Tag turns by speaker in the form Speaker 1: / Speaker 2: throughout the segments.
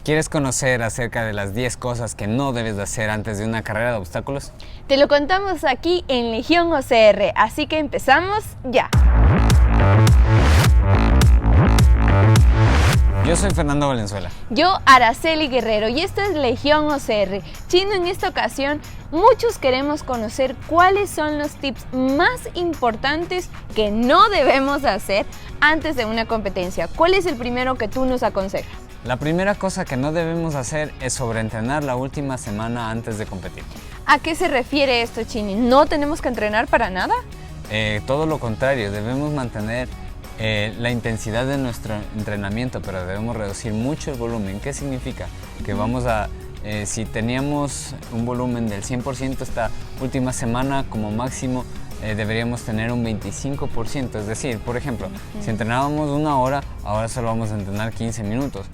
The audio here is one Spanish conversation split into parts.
Speaker 1: ¿Quieres conocer acerca de las 10 cosas que no debes de hacer antes de una carrera de obstáculos?
Speaker 2: Te lo contamos aquí en Legión OCR, así que empezamos ya.
Speaker 1: Yo soy Fernando Valenzuela.
Speaker 2: Yo, Araceli Guerrero, y esto es Legión OCR. Chino, en esta ocasión, muchos queremos conocer cuáles son los tips más importantes que no debemos hacer antes de una competencia. ¿Cuál es el primero que tú nos aconsejas?
Speaker 1: La primera cosa que no debemos hacer es sobreentrenar la última semana antes de competir.
Speaker 2: ¿A qué se refiere esto, Chini? ¿No tenemos que entrenar para nada?
Speaker 1: Todo lo contrario, debemos mantener la intensidad de nuestro entrenamiento, pero debemos reducir mucho el volumen. ¿Qué significa? Que vamos a, si teníamos un volumen del 100% esta última semana, como máximo deberíamos tener un 25%. Es decir, por ejemplo, si entrenábamos 1 hora, ahora solo vamos a entrenar 15 minutos.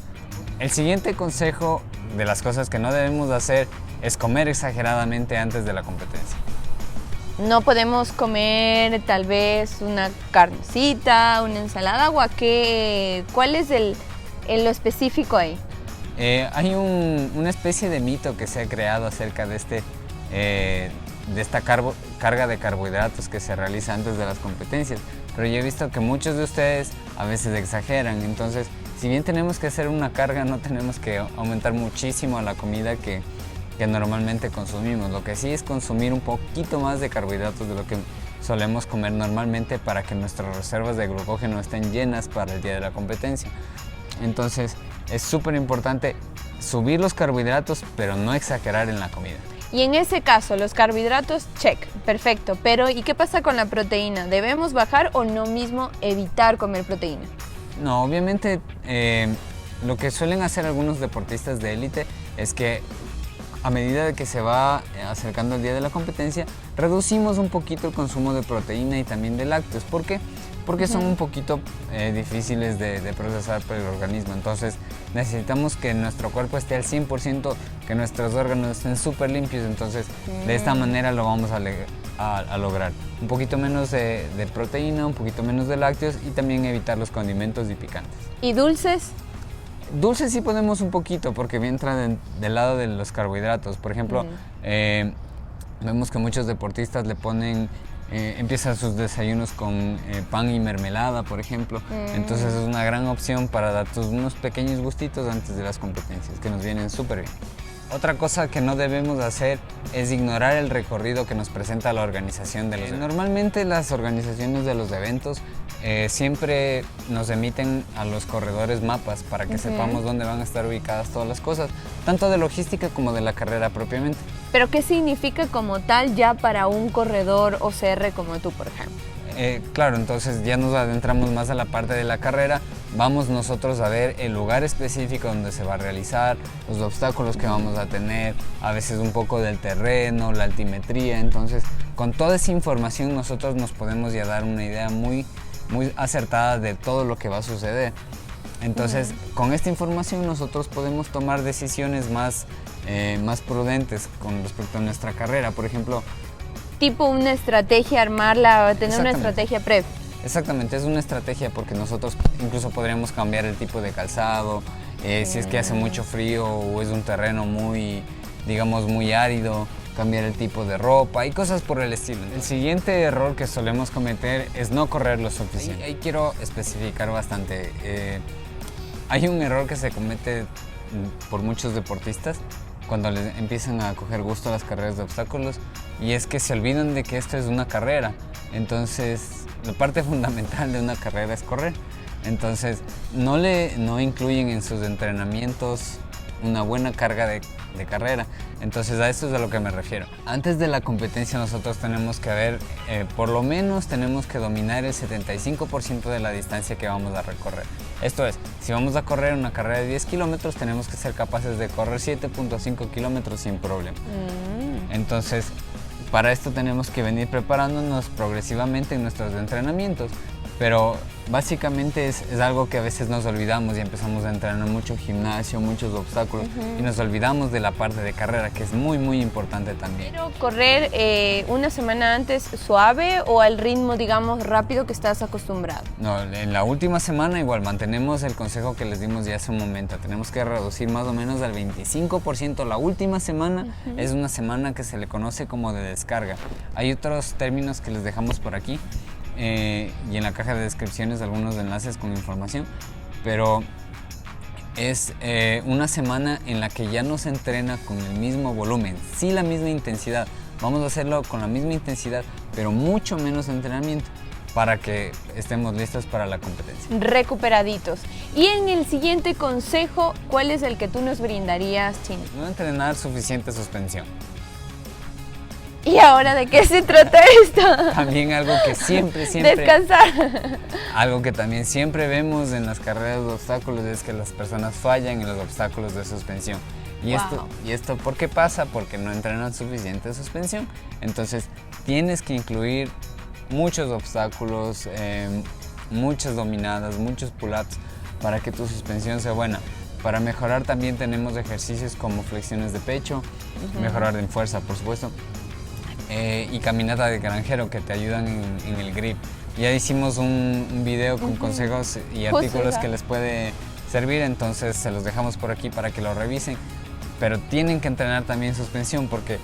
Speaker 1: El siguiente consejo de las cosas que no debemos hacer es comer exageradamente antes de la competencia.
Speaker 2: No podemos comer tal vez una carnecita, una ensalada o ¿cuál es lo específico ahí?
Speaker 1: Hay una especie de mito que se ha creado acerca de esta carga de carbohidratos que se realiza antes de las competencias, pero yo he visto que muchos de ustedes a veces exageran. Entonces, si bien tenemos que hacer una carga, no tenemos que aumentar muchísimo la comida que normalmente consumimos. Lo que sí es consumir un poquito más de carbohidratos de lo que solemos comer normalmente para que nuestras reservas de glucógeno estén llenas para el día de la competencia. Entonces es súper importante subir los carbohidratos, pero no exagerar en la comida.
Speaker 2: Y en ese caso, los carbohidratos, check, perfecto. Pero ¿y qué pasa con la proteína? ¿Debemos bajar o no mismo evitar comer proteína?
Speaker 1: No, obviamente lo que suelen hacer algunos deportistas de élite es que a medida de que se va acercando el día de la competencia, reducimos un poquito el consumo de proteína y también de lácteos. ¿Por qué? Porque son un poquito difíciles de procesar por el organismo. Entonces necesitamos que nuestro cuerpo esté al 100%, que nuestros órganos estén súper limpios. Entonces de esta manera lo vamos a lograr. Un poquito menos de proteína, un poquito menos de lácteos y también evitar los condimentos y picantes.
Speaker 2: ¿Y dulces?
Speaker 1: Dulces sí podemos un poquito porque entra del lado de los carbohidratos. Por ejemplo, vemos que muchos deportistas le ponen, empiezan sus desayunos con pan y mermelada, por ejemplo. Entonces es una gran opción para darte unos pequeños gustitos antes de las competencias, que nos vienen súper bien. Otra cosa que no debemos hacer es ignorar el recorrido que nos presenta la organización de los eventos. Normalmente las organizaciones de los eventos siempre nos emiten a los corredores mapas para que sepamos dónde van a estar ubicadas todas las cosas, tanto de logística como de la carrera propiamente.
Speaker 2: ¿Pero qué significa como tal ya para un corredor OCR como tú, por ejemplo?
Speaker 1: Claro, entonces ya nos adentramos más a la parte de la carrera, vamos nosotros a ver el lugar específico donde se va a realizar, los obstáculos que vamos a tener, a veces un poco del terreno, la altimetría. Entonces con toda esa información nosotros nos podemos ya dar una idea muy acertada de todo lo que va a suceder. Entonces con esta información nosotros podemos tomar decisiones más prudentes con respecto a nuestra carrera. Por ejemplo,
Speaker 2: tipo una estrategia, armarla, tener una estrategia previa.
Speaker 1: Exactamente, es una estrategia porque nosotros incluso podríamos cambiar el tipo de calzado, si es que hace mucho frío o es un terreno muy árido, cambiar el tipo de ropa y cosas por el estilo. El siguiente error que solemos cometer es no correr lo suficiente. Ahí quiero especificar bastante. Hay un error que se comete por muchos deportistas cuando les empiezan a coger gusto a las carreras de obstáculos, y es que se olvidan de que esto es una carrera. Entonces la parte fundamental de una carrera es correr. Entonces no incluyen en sus entrenamientos una buena carga de carrera. Entonces a eso es a lo que me refiero. Antes de la competencia nosotros tenemos que ver, por lo menos tenemos que dominar el 75% de la distancia que vamos a recorrer. Esto es, si vamos a correr una carrera de 10 kilómetros, tenemos que ser capaces de correr 7.5 kilómetros sin problema. Entonces, para esto tenemos que venir preparándonos progresivamente en nuestros entrenamientos. pero básicamente es algo que a veces nos olvidamos y empezamos a entrenar mucho gimnasio, muchos obstáculos y nos olvidamos de la parte de carrera, que es muy muy importante también.
Speaker 2: Pero correr una semana antes suave o al ritmo, digamos, rápido que estás acostumbrado.
Speaker 1: No, en la última semana igual mantenemos el consejo que les dimos ya hace un momento. Tenemos que reducir más o menos al 25%. La última semana es una semana que se le conoce como de descarga. Hay otros términos que les dejamos por aquí. Y en la caja de descripciones algunos enlaces con información, pero es una semana en la que ya no se entrena con el mismo volumen, sí la misma intensidad, vamos a hacerlo con la misma intensidad, pero mucho menos entrenamiento para que estemos listos para la competencia.
Speaker 2: Recuperaditos. Y en el siguiente consejo, ¿cuál es el que tú nos brindarías, Chini?
Speaker 1: No entrenar suficiente suspensión.
Speaker 2: ¿Y ahora de qué se trata esto?
Speaker 1: También algo que siempre...
Speaker 2: Descansar.
Speaker 1: Algo que también siempre vemos en las carreras de obstáculos es que las personas fallan en los obstáculos de suspensión. Y, esto ¿por qué pasa? Porque no entrenan suficiente suspensión. Entonces tienes que incluir muchos obstáculos, muchas dominadas, muchos pull-ups para que tu suspensión sea buena. Para mejorar también tenemos ejercicios como flexiones de pecho, mejorar en fuerza por supuesto. Y caminata de granjero que te ayudan en el grip. Ya hicimos un video con consejos y artículos que les puede servir, entonces se los dejamos por aquí para que lo revisen. Pero tienen que entrenar también suspensión porque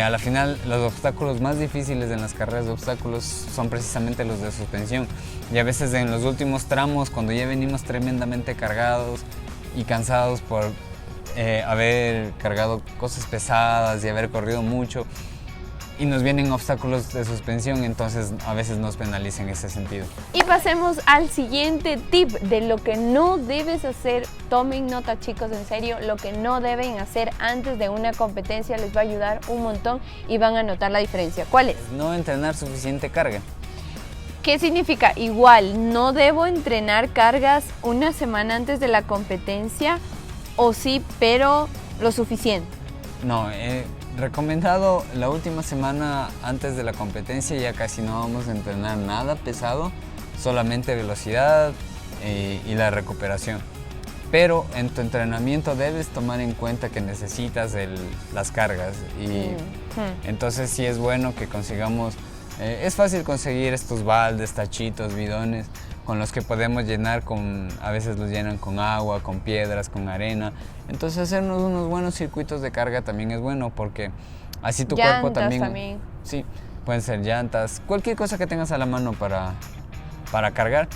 Speaker 1: a la final los obstáculos más difíciles en las carreras de obstáculos son precisamente los de suspensión. Y a veces en los últimos tramos, cuando ya venimos tremendamente cargados y cansados por haber cargado cosas pesadas y haber corrido mucho, y nos vienen obstáculos de suspensión, entonces a veces nos penaliza en ese sentido.
Speaker 2: Y pasemos al siguiente tip de lo que no debes hacer. Tomen nota, chicos, en serio, lo que no deben hacer antes de una competencia les va a ayudar un montón y van a notar la diferencia. ¿Cuál es?
Speaker 1: No entrenar suficiente carga.
Speaker 2: ¿Qué significa? Igual, no debo entrenar cargas una semana antes de la competencia, o sí, pero lo suficiente.
Speaker 1: No, recomendado la última semana antes de la competencia ya casi no vamos a entrenar nada pesado, solamente velocidad y la recuperación. Pero en tu entrenamiento debes tomar en cuenta que necesitas las cargas y entonces sí es bueno que consigamos, es fácil conseguir estos baldes, tachitos, bidones con los que podemos llenar a veces los llenan con agua, con piedras, con arena. Entonces hacernos unos buenos circuitos de carga también es bueno porque así tu cuerpo también... Sí, pueden ser llantas, cualquier cosa que tengas a la mano para cargar.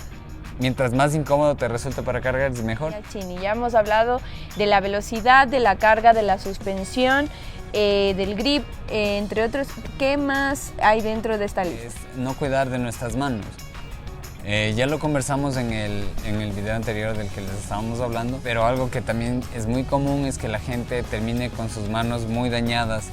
Speaker 1: Mientras más incómodo te resulte para cargar es mejor.
Speaker 2: Chini, ya hemos hablado de la velocidad, de la carga, de la suspensión, del grip, entre otros. ¿Qué más hay dentro de esta lista?
Speaker 1: Es no cuidar de nuestras manos. Ya lo conversamos en el video anterior del que les estábamos hablando, pero algo que también es muy común es que la gente termine con sus manos muy dañadas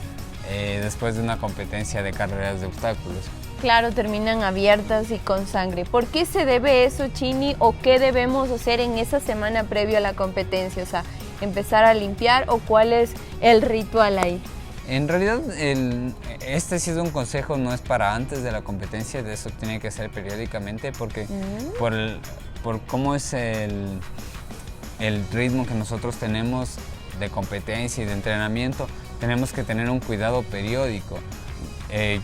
Speaker 1: después de una competencia de carreras de obstáculos.
Speaker 2: Claro, terminan abiertas y con sangre. ¿Por qué se debe eso, Chini? ¿O qué debemos hacer en esa semana previo a la competencia? O sea, ¿empezar a limpiar o cuál es el ritual ahí?
Speaker 1: En realidad, este sí es un consejo, no es para antes de la competencia, de eso tiene que ser periódicamente porque por cómo es el ritmo que nosotros tenemos de competencia y de entrenamiento, tenemos que tener un cuidado periódico.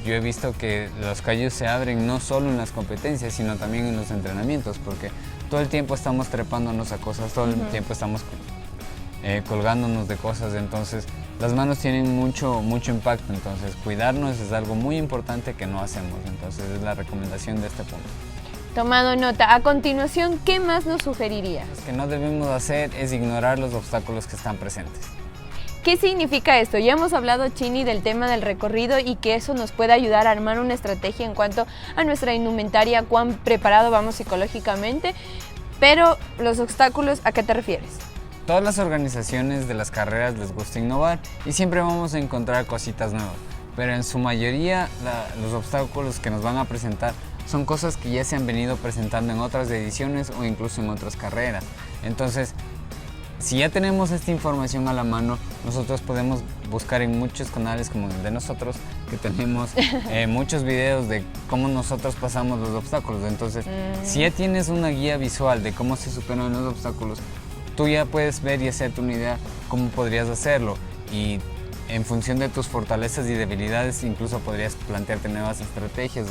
Speaker 1: Yo he visto que los callos se abren no solo en las competencias, sino también en los entrenamientos, porque todo el tiempo estamos trepándonos a cosas, todo el tiempo estamos colgándonos de cosas, entonces las manos tienen mucho impacto, entonces cuidarnos es algo muy importante que no hacemos, entonces es la recomendación de este punto.
Speaker 2: Tomado nota. A continuación, ¿qué más nos sugeriría?
Speaker 1: Lo que no debemos hacer es ignorar los obstáculos que están presentes.
Speaker 2: ¿Qué significa esto? Ya hemos hablado, Chini, del tema del recorrido y que eso nos puede ayudar a armar una estrategia en cuanto a nuestra indumentaria, cuán preparado vamos psicológicamente, pero los obstáculos, ¿a qué te refieres?
Speaker 1: Todas las organizaciones de las carreras les gusta innovar y siempre vamos a encontrar cositas nuevas, pero en su mayoría los obstáculos que nos van a presentar son cosas que ya se han venido presentando en otras ediciones o incluso en otras carreras. Entonces, si ya tenemos esta información a la mano, nosotros podemos buscar en muchos canales como el de nosotros, que tenemos muchos videos de cómo nosotros pasamos los obstáculos. Entonces, si ya tienes una guía visual de cómo se superan los obstáculos, tú ya puedes ver y hacerte una idea cómo podrías hacerlo. Y en función de tus fortalezas y debilidades, incluso podrías plantearte nuevas estrategias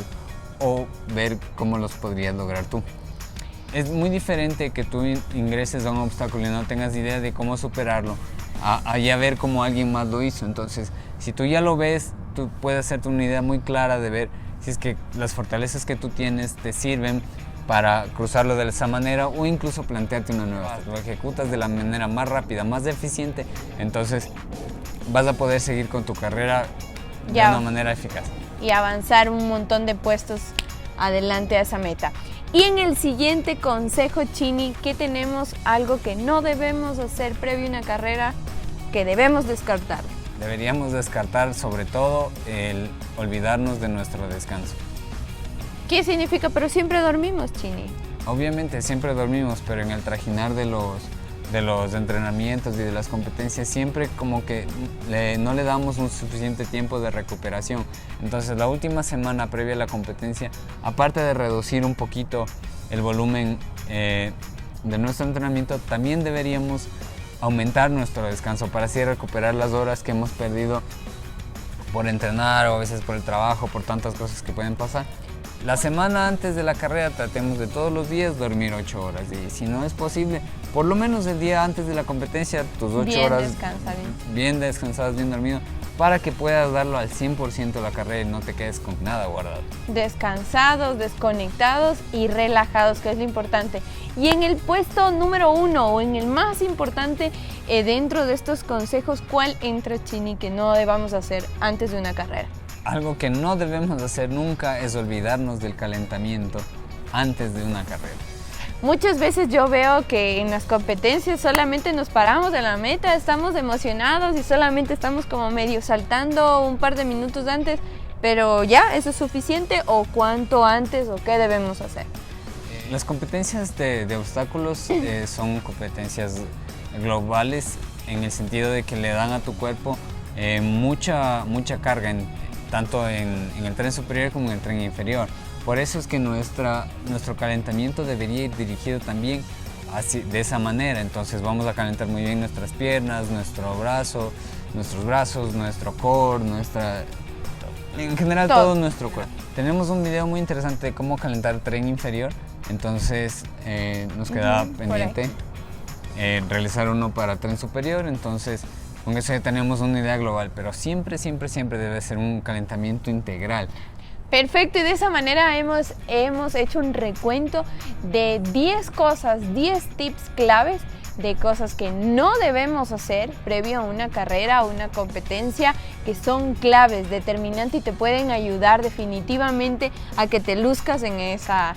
Speaker 1: o ver cómo los podrías lograr tú. Es muy diferente que tú ingreses a un obstáculo y no tengas idea de cómo superarlo, a ya ver cómo alguien más lo hizo. Entonces, si tú ya lo ves, tú puedes hacerte una idea muy clara de ver si es que las fortalezas que tú tienes te sirven para cruzarlo de esa manera, o incluso plantearte una nueva. Lo ejecutas de la manera más rápida, más eficiente, entonces vas a poder seguir con tu carrera de una manera eficaz.
Speaker 2: Y avanzar un montón de puestos adelante a esa meta. Y en el siguiente consejo, Chini, ¿qué tenemos? Algo que no debemos hacer previo a una carrera, que debemos descartar.
Speaker 1: Deberíamos descartar sobre todo el olvidarnos de nuestro descanso.
Speaker 2: ¿Qué significa? Pero siempre dormimos, Chini.
Speaker 1: Obviamente siempre dormimos, pero en el trajinar de los entrenamientos y de las competencias siempre como que no le damos un suficiente tiempo de recuperación. Entonces la última semana previa a la competencia, aparte de reducir un poquito el volumen de nuestro entrenamiento, también deberíamos aumentar nuestro descanso para así recuperar las horas que hemos perdido por entrenar, o a veces por el trabajo, por tantas cosas que pueden pasar. La semana antes de la carrera tratemos de todos los días dormir 8 horas, y si no es posible, por lo menos el día antes de la competencia, tus 8 horas bien descansadas, bien dormido, para que puedas darlo al 100% la carrera y no te quedes con nada guardado.
Speaker 2: Descansados, desconectados y relajados, que es lo importante. Y en el puesto número 1, o en el más importante dentro de estos consejos, ¿cuál entra, Chini, que no debamos hacer antes de una carrera?
Speaker 1: Algo que no debemos hacer nunca es olvidarnos del calentamiento antes de una carrera.
Speaker 2: Muchas veces yo veo que en las competencias solamente nos paramos en la meta, estamos emocionados y solamente estamos como medio saltando un par de minutos antes, pero ya, ¿eso es suficiente o cuánto antes o qué debemos hacer?
Speaker 1: Las competencias de obstáculos son competencias globales, en el sentido de que le dan a tu cuerpo mucha carga, tanto en el tren superior como en el tren inferior. Por eso es que nuestro calentamiento debería ir dirigido también de esa manera. Entonces vamos a calentar muy bien nuestras piernas, nuestros brazos, nuestro core, en general todo nuestro cuerpo. Tenemos un video muy interesante de cómo calentar el tren inferior, entonces nos queda pendiente realizar uno para tren superior. Entonces con eso ya tenemos una idea global, pero siempre debe ser un calentamiento integral.
Speaker 2: Perfecto, y de esa manera hemos hecho un recuento de 10 cosas, 10 tips claves de cosas que no debemos hacer previo a una carrera o una competencia, que son claves, determinantes y te pueden ayudar definitivamente a que te luzcas en esa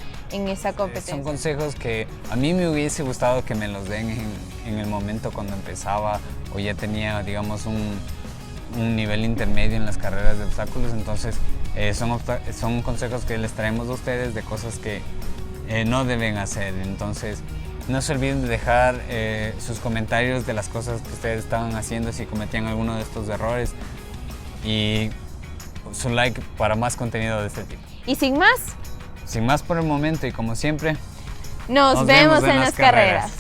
Speaker 2: competencia.
Speaker 1: Son consejos que a mí me hubiese gustado que me los den en el momento cuando empezaba o ya tenía, digamos, un nivel intermedio en las carreras de obstáculos. Entonces son consejos que les traemos a ustedes de cosas que no deben hacer. Entonces no se olviden de dejar sus comentarios de las cosas que ustedes estaban haciendo, si cometían alguno de estos errores, y su like para más contenido de este tipo.
Speaker 2: Y sin más
Speaker 1: por el momento, y como siempre,
Speaker 2: nos vemos en las carreras.